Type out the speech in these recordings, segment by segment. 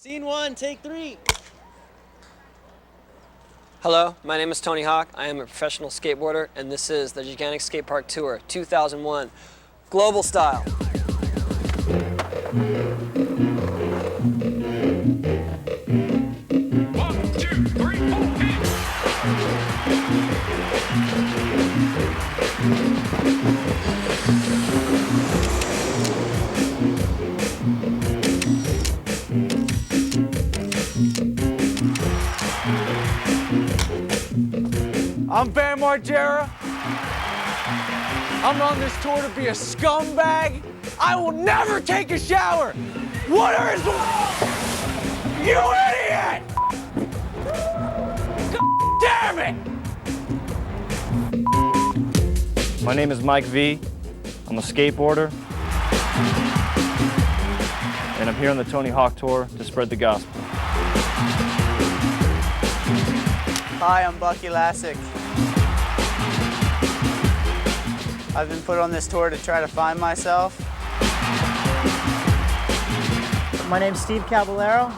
Scene one, take 3. Hello, my name is Tony Hawk. I am a professional skateboarder, and this is the Gigantic Skatepark Tour 2001, global style. I'm Bam Margera. I'm on this tour to be a scumbag. I will never take a shower. Water is... You idiot! God damn it! My name is Mike V. I'm a skateboarder. And I'm here on the Tony Hawk Tour to spread the gospel. Hi, I'm Bucky Lassick. I've been put on this tour to try to find myself. My name's Steve Caballero.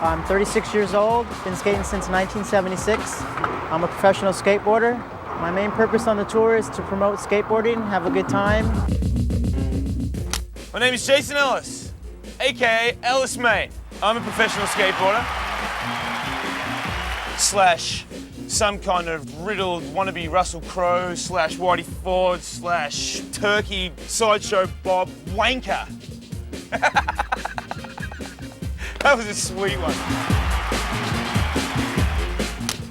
I'm 36 years old, been skating since 1976. I'm a professional skateboarder. My main purpose on the tour is to promote skateboarding, have a good time. My name is Jason Ellis, aka Ellis Mate. I'm a professional skateboarder. Slash some kind of riddled wannabe Russell Crowe slash Whitey Ford slash turkey sideshow Bob wanker. That was a sweet one.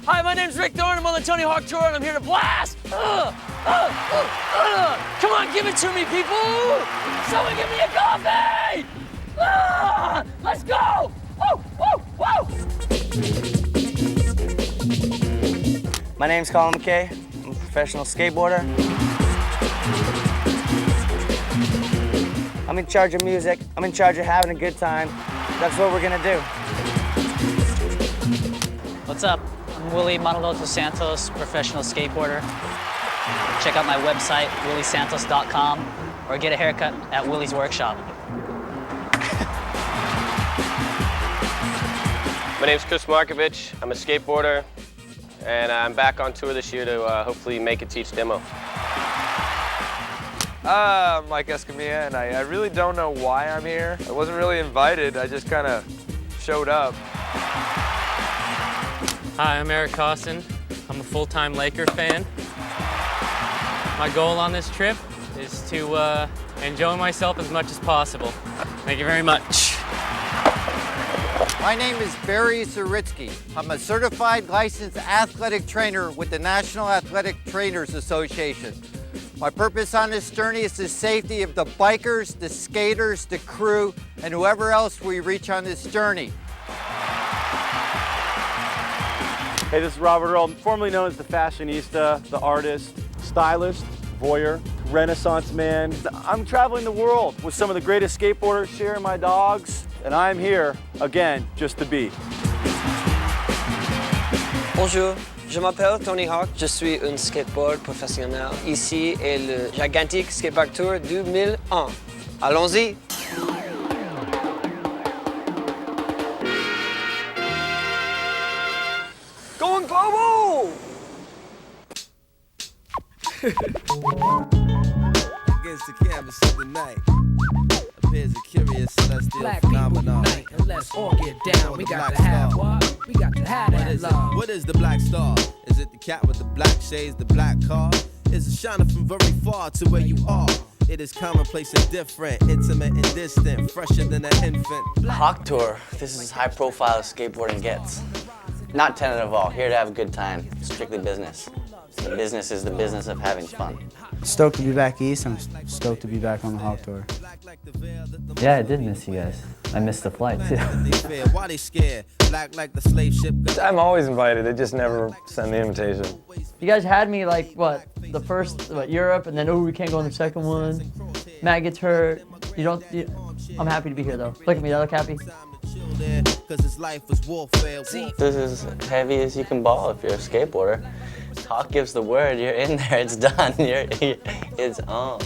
Hi, my name's Rick Thorne. I'm on the Tony Hawk Tour, and I'm here to blast! Come on, give it to me, people! Someone give me a coffee! Let's go! Woo, woo, woo! My name's Colin McKay. I'm a professional skateboarder. I'm in charge of music. I'm in charge of having a good time. That's what we're gonna do. What's up? I'm Willie Manaloto Santos, professional skateboarder. Check out my website, williesantos.com, or get a haircut at Willie's Workshop. My name's Chris Markovich. I'm a skateboarder, and I'm back on tour this year to hopefully make a Teach demo. I'm Mike Escamilla, and I really don't know why I'm here. I wasn't really invited, I just kind of showed up. Hi, I'm Eric Costin. I'm a full-time Laker fan. My goal on this trip is to enjoy myself as much as possible. Thank you very much. My name is Barry Saritsky. I'm a certified licensed athletic trainer with the National Athletic Trainers Association. My purpose on this journey is the safety of the bikers, the skaters, the crew, and whoever else we reach on this journey. Hey, this is Robert Earl, formerly known as the fashionista, the artist, stylist, voyeur, Renaissance man. I'm traveling the world with some of the greatest skateboarders, sharing my dogs, and I'm here, again, just to be. Bonjour, je m'appelle Tony Hawk. Je suis un skateboard professionnel. Ici est le Gigantic Skatepark Tour 2001. Allons-y! Going global! Against the canvas of the night appears a curious celestial phenomenon. And let's all get down. We got to have what? We got to have that love. What is the black star? Is it the cat with the black shades, the black car? Is it shining from very far to where you are? It is commonplace and different, intimate and distant, fresher than an infant. Hawk Tour. This is as high profile as skateboarding gets. Not tentative at all. Here to have a good time. Strictly business. The business is the business of having fun. Stoked to be back east. I'm stoked to be back on the Hawk Tour. Yeah, I did miss you guys. I missed the flight too. Why they scared? Black like the slave ship. I'm always invited, they just never send the invitation. You guys had me like, what, the first, Europe, and then, oh, we can't go on the second one. Matt gets hurt. I'm happy to be here though. Look at me, do I look happy? This is as heavy as you can ball if you're a skateboarder. Hawk gives the word, you're in there, it's done, it's on.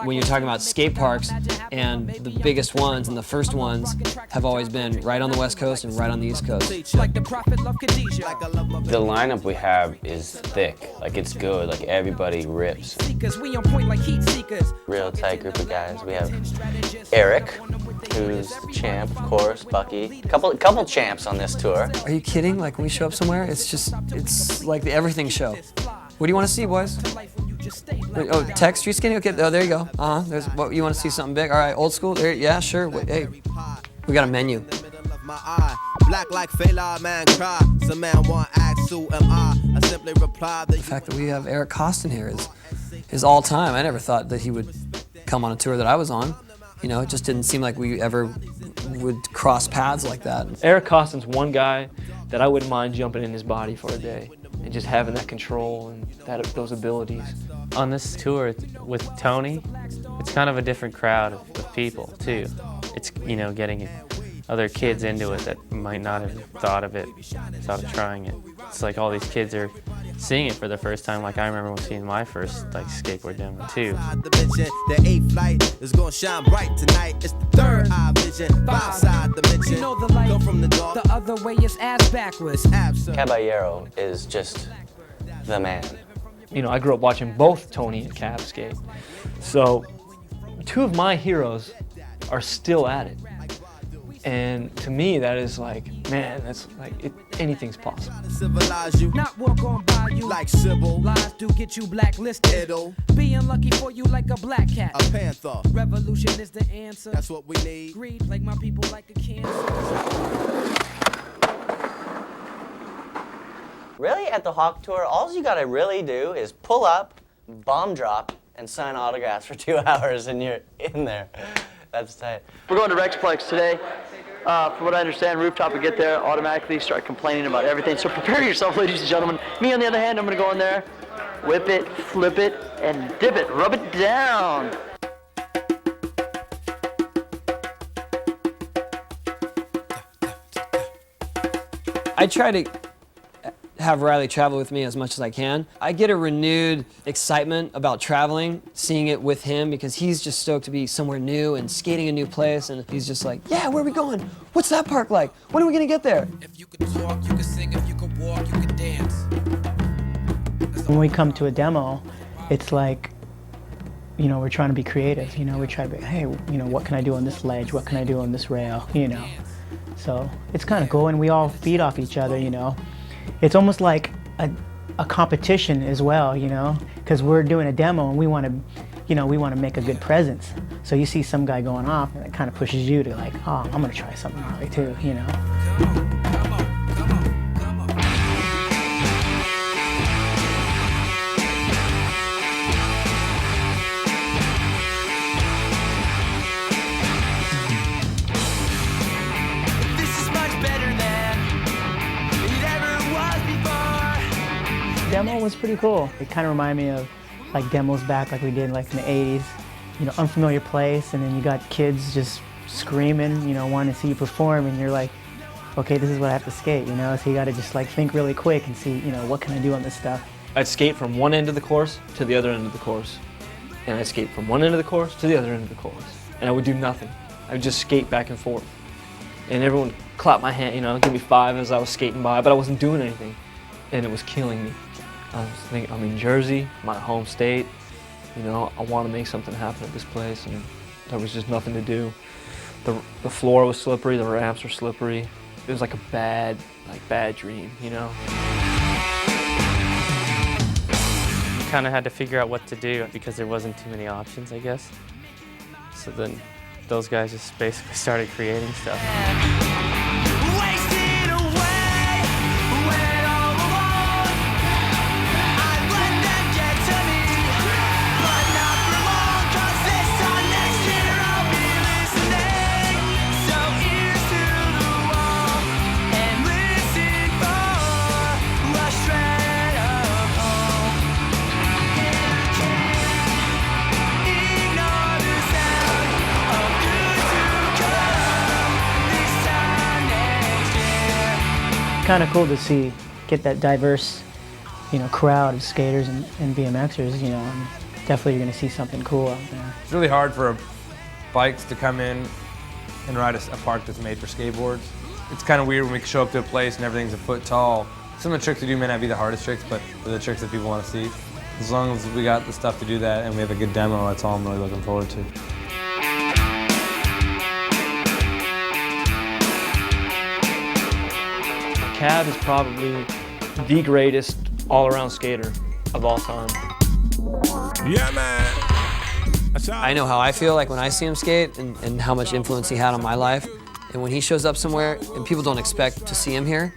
When you're talking about skate parks, and the biggest ones and the first ones have always been right on the West Coast and right on the East Coast. The lineup we have is thick, like it's good, like everybody rips. Real tight group of guys. We have Eric, who's the champ, of course, Bucky. Couple champs on this tour. Are you kidding? Like when we show up somewhere, it's like the everything show. What do you want to see, boys? Oh, tech street skating? Okay, oh, there you go. There's what you want to see, something big? All right, old school? There, yeah, sure. Wait, hey, we got a menu. Black like Fela, man cry. Some man want ask who am I simply reply that the fact that we have Eric Costin here is all time. I never thought that he would come on a tour that I was on. You know, it just didn't seem like we ever would cross paths like that. Eric Costin's one guy that I wouldn't mind jumping in his body for a day and just having that control and those abilities. On this tour with Tony, it's kind of a different crowd of people too. It's, you know, getting other kids into it that might not have thought of trying it. It's like all these kids are seeing it for the first time, like I remember seeing my first like skateboard demo too. The eighth light is gonna shine bright tonight. It's the third eye vision, five-side dimension. You know the light, go from the other way is ass backwards. Caballero is just the man. You know, I grew up watching both Tony and Cab skate. So two of my heroes are still at it. And to me, that is like, man, that's like, anything's possible. Not walk on by you like Sybil. Lies do get you blacklisted. Being lucky for you like a black cat. A panther. Revolution is the answer. That's what we need. Greed plague my people like a cancer. Really, at the Hawk Tour, all you gotta really do is pull up, bomb drop, and sign autographs for 2 hours, and you're in there. That's tight. We're going to Rexplex today. From what I understand, Rooftop will get there, automatically start complaining about everything. So prepare yourself, ladies and gentlemen. Me, on the other hand, I'm going to go in there, whip it, flip it, and dip it, rub it down. I try to have Riley travel with me as much as I can. I get a renewed excitement about traveling, seeing it with him, because he's just stoked to be somewhere new and skating a new place, and he's just like, yeah, where are we going? What's that park like? When are we gonna get there? If you could talk, you could sing. If you could walk, you could dance. When we come to a demo, it's like, you know, we're trying to be creative. You know, we try to be, hey, you know, what can I do on this ledge? What can I do on this rail? You know, so it's kind of cool, and we all feed off each other, you know. It's almost like a competition as well, you know, because we're doing a demo and we want to, you know, we want to make a good presence. So you see some guy going off, and it kind of pushes you to like, oh, I'm gonna try something gnarly too, you know. Demo was pretty cool. It kind of reminded me of like demos back like we did like in the 80s. You know, unfamiliar place, and then you got kids just screaming, you know, wanting to see you perform, and you're like, okay, this is what I have to skate, you know? So you gotta just like think really quick and see, you know, what can I do on this stuff? I'd skate from one end of the course to the other end of the course. And I'd skate from one end of the course to the other end of the course. And I would do nothing. I would just skate back and forth. And everyone would clap my hand, you know, give me 5 as I was skating by, but I wasn't doing anything. And it was killing me. I was thinking, I'm in Jersey, my home state. You know, I want to make something happen at this place, and there was just nothing to do. The floor was slippery, the ramps were slippery. It was like a bad dream, you know? Kind of had to figure out what to do because there wasn't too many options, I guess. So then those guys just basically started creating stuff. Kind of cool to see get that diverse, crowd of skaters and BMXers, and definitely you're going to see something cool out there. It's really hard for bikes to come in and ride a park that's made for skateboards. It's kind of weird when we show up to a place and everything's a foot tall. Some of the tricks we do may not be the hardest tricks, but they're the tricks that people want to see. As long as we got the stuff to do that and we have a good demo, that's all I'm really looking forward to. Cab is probably the greatest all-around skater of all time. Yeah, man. I know how I feel like when I see him skate and how much influence he had on my life. And when he shows up somewhere and people don't expect to see him here,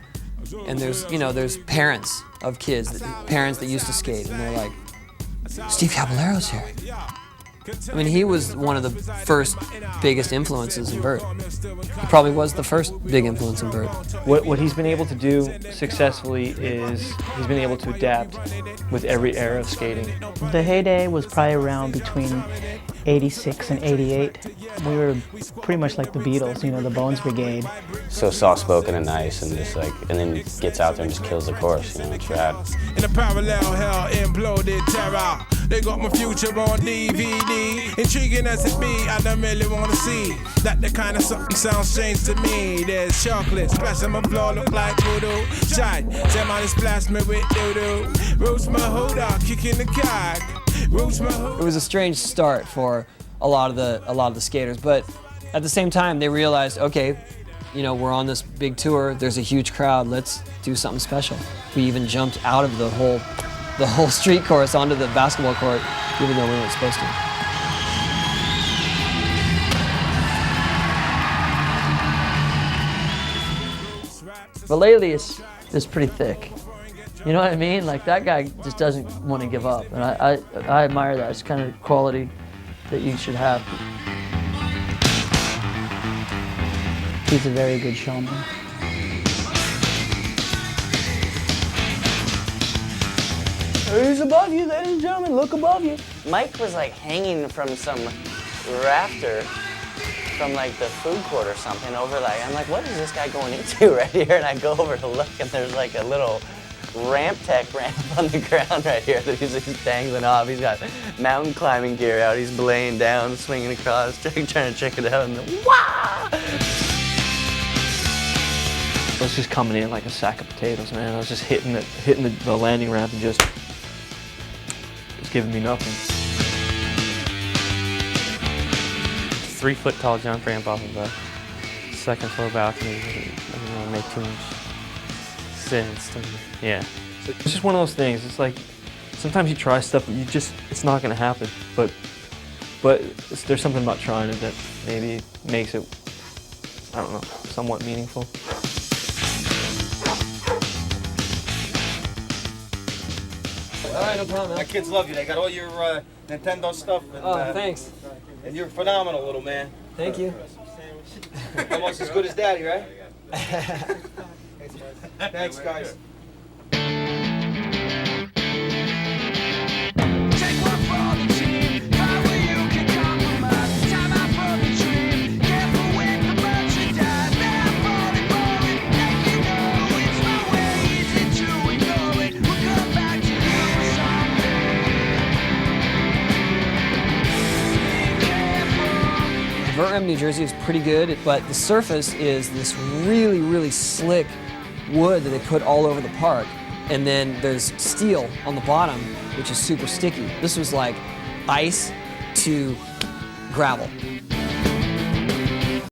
and there's parents of kids, parents that used to skate, and they're like, Steve Caballero's here. I mean, he was one of the first biggest influences in vert. He probably was the first big influence in vert. What he's been able to do successfully is he's been able to adapt with every era of skating. The heyday was probably around between 86 and 88. We were pretty much like the Beatles, the Bones Brigade. So soft-spoken and nice, and just like, and then gets out there and just kills the course. It's rad. In a parallel hell, imploded terror. They got my future on DVD. Intriguing as it be, I don't really want to see that the kind of something sounds strange to me. There's chocolate splashing my floor, look like voodoo. Shine, somebody splash me with doo-doo. Roots my hood out, kicking the cag. Roots my hood. It was a strange start for a lot of the skaters, but at the same time they realized, okay, we're on this big tour, there's a huge crowd, let's do something special. We even jumped out of the whole street course onto the basketball court, even though we weren't supposed to. But lately it's pretty thick. You know what I mean? Like, that guy just doesn't want to give up, and I admire that. It's kind of quality that you should have. He's a very good showman. He's above you, ladies and gentlemen, look above you. Mike was like hanging from some rafter from like the food court or something over like, I'm like, what is this guy going into right here? And I go over to look and there's like a little ramp on the ground right here that he's dangling off. He's got mountain climbing gear out. He's belaying down, swinging across, trying to check it out, and then, wah! I was just coming in like a sack of potatoes, man. I was just hitting the landing ramp and just giving me nothing. 3 foot tall jump ramp off of a second floor balcony doesn't really make too much sense to me. Yeah. It's just one of those things. It's like sometimes you try stuff, but it's not going to happen. But there's something about trying it that maybe makes it, I don't know, somewhat meaningful. All right, no problem, man. My kids love you. They got all your Nintendo stuff. And, thanks. And you're phenomenal, little man. Thank you. Almost as good as Daddy, right? Thanks, guys. Vert Ramp, New Jersey is pretty good, but the surface is this really, really slick wood that they put all over the park. And then there's steel on the bottom, which is super sticky. This was like ice to gravel.